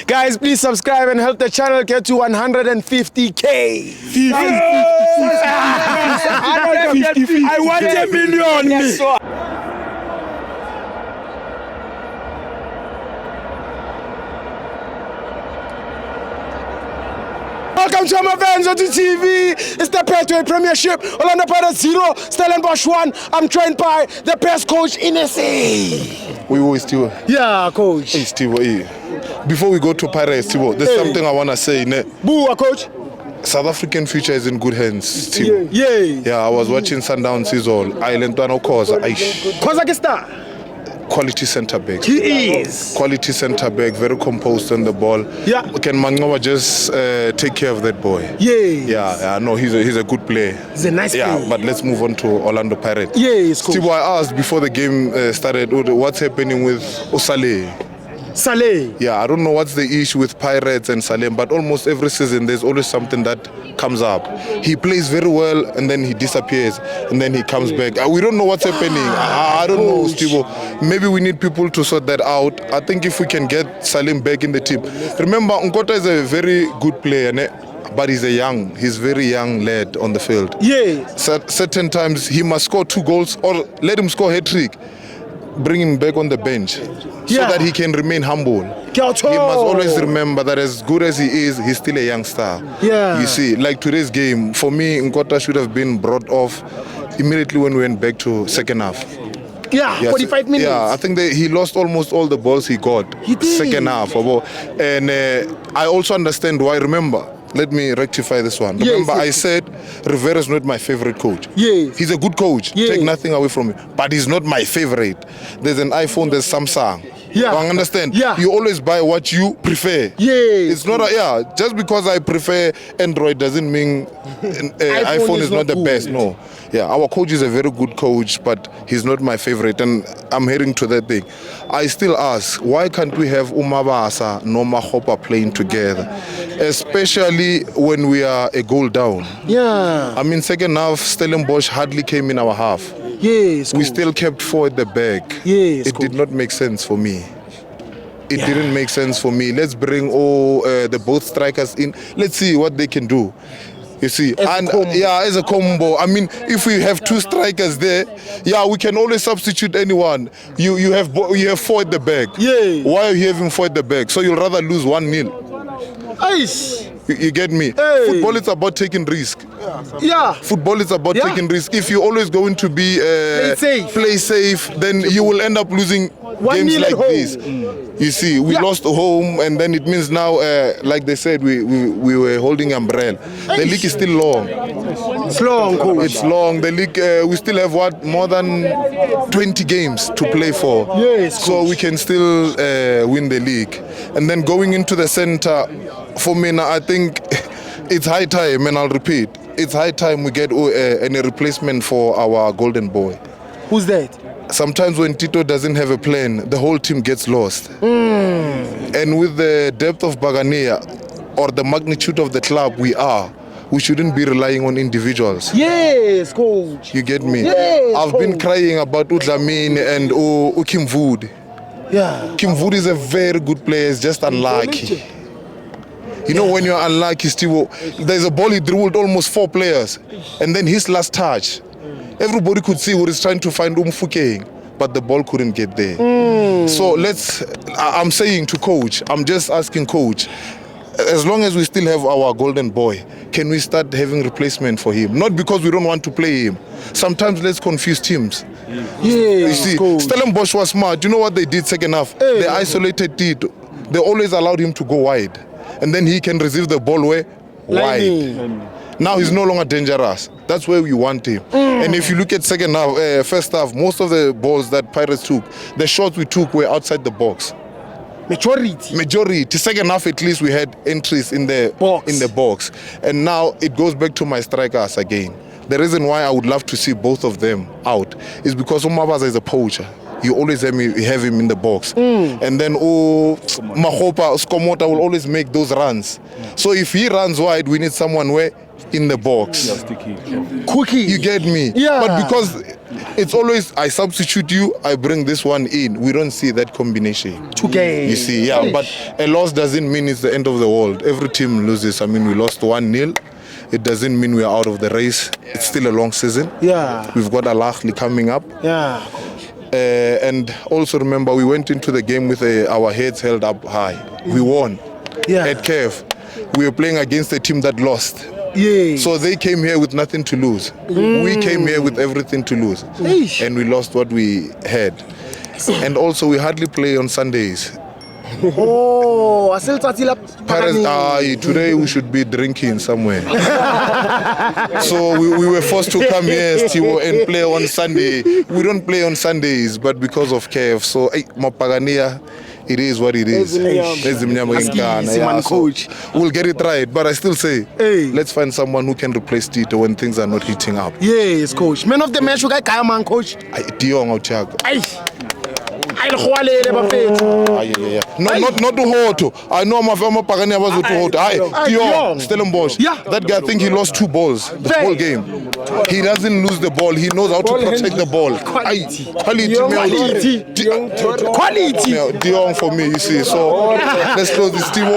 Guys, please subscribe and help the channel get to 150K. I want 10 million. Yes, so welcome to my FANS Wethu TV. It's the Pathway Premiership. Orlando Pirates 0, Stellenbosch 1. I'm trained by the best coach in SA. We always Tivo. Yeah, coach. Hey, Tivo, hey. Before we go to Pirates, Tivo, there's something I want to say. Boo, coach. South African future is in good hands, Tivo. Yeah. I was watching Sundowns season. Island Tuano Koza. Kozakistan. Quality centre back. He is. Quality centre back, very composed on the ball. Yeah. Can Mangawa just take care of that boy? Yeah. No, he's a good player. He's a nice player. But let's move on to Orlando Pirates. Yes, coach. Tivo, I asked before the game started, what's happening with Saleh? Saleh. Yeah, I don't know what's the issue with Pirates and Saleh, but almost every season there's always something that comes up. He plays very well and then he disappears and then he comes back. We don't know what's happening. I don't know, Stivo. Maybe we need people to sort that out. I think if we can get Salim back in the team. Remember, Nkota is a very good player, but he's very young lad on the field. Yeah. Certain times he must score 2 goals or let him score a hat-trick. Bring him back on the bench so that he can remain humble. He must always remember that as good as he is, he's still a young star. Yeah. You see, like today's game, for me, Nkota should have been brought off immediately when we went back to second half. Yeah, 45 minutes. Yeah, I think he lost almost all the balls he got. He did. Second half. And I also understand why. Remember, let me rectify this one. Remember, I said Riveiro is not my favorite coach. Yes. He's a good coach. Yes. Take nothing away from him. But he's not my favorite. There's an iPhone, there's Samsung. Yeah. I understand. Yeah. You always buy what you prefer. Yes. It's not just because I prefer Android doesn't mean iPhone is not the best. No. Yeah, our coach is a very good coach, but he's not my favorite, and I'm heading to that thing. I still ask, why can't we have Umabasa no Mahopa playing together, especially when we are a goal down? Yeah. I mean, second half, Stellenbosch hardly came in our half. Yes. We still kept 4 at the back. Yes. It did not make sense for me. It didn't make sense for me. Let's bring the both strikers in. Let's see what they can do. You see, as a combo. I mean, if we have 2 strikers there, we can always substitute anyone. You have 4 at the back. Yeah. Why are you having 4 at the back? So you'll rather lose 1-0. You get me? Hey. Football is about taking risk. Yeah. Football is about taking risk. If you're always going to be play safe, then you will end up losing games like this. You see, we lost home, and then it means now, like they said, we were holding umbrella. The league is still long. It's long, coach. It's long. The league, we still have more than 20 games to play for. Yes, so we can still win the league. And then going into the center, for me now, I think it's high time, and I'll repeat, it's high time we get a replacement for our golden boy. Who's that? Sometimes when Tito doesn't have a plan, the whole team gets lost. And with the depth of Bagania or the magnitude of the club we shouldn't be relying on individuals. Yes, coach. You get me? Yes, I've been crying about Udlamini and Kim Wood. Yeah. Kim Wood is a very good player, it's just unlucky. You know, when you're unlucky, Steve, there's a ball he dribbled almost 4 players. And then his last touch, everybody could see what he's trying to find Umfukeng, but the ball couldn't get there. So I'm saying to coach, I'm just asking coach, as long as we still have our golden boy, can we start having replacement for him? Not because we don't want to play him. Sometimes let's confuse teams. You see, coach. Stellenbosch was smart. You know what they did second half? They isolated Tito. They always allowed him to go wide. And then he can receive the ball wide. Now he's no longer dangerous. That's where we want him. And if you look at second half, first half, most of the balls that Pirates took, the shots we took were outside the box. Majority. Second half, at least we had entries in the box. And now it goes back to my strikers again. The reason why I would love to see both of them out is because Umabaza is a poacher. You always have him in the box. And then Mahopa, Skomota will always make those runs. So if he runs wide, we need someone in the box. Quickie. You get me? Yeah. But because It's always I substitute you, I bring this one in. We don't see that combination. Okay. You see, yeah. But a loss doesn't mean it's the end of the world. Every team loses. I mean, we lost 1-0. It doesn't mean we're out of the race. It's still a long season. Yeah. We've got Al-Ahly coming up. Yeah. And also remember, we went into the game with our heads held up high. We won. Yeah. At KF. We were playing against a team that lost. Yeah. So they came here with nothing to lose. We came here with everything to lose. And we lost what we had. And also we hardly play on Sundays. Oh, I still today we should be drinking somewhere. So we were forced to come here, Stiwo, and play on Sunday. We don't play on Sundays, but because of KF. So, Mapagania, it is what it is. Coach. We'll get it right, but I still say, let's find someone who can replace Tito when things are not heating up. Yes, coach. Man of the match, you guy, man, coach. Dion or Thiago. Not to Hoto. I know my former Pagania was to Hoto. Dion, Stellenbosch. Yeah. That guy, I think he lost 2 balls the whole game. He doesn't lose the ball. He knows how to protect the ball. Quality. Dion for me, you see. So let's close this team.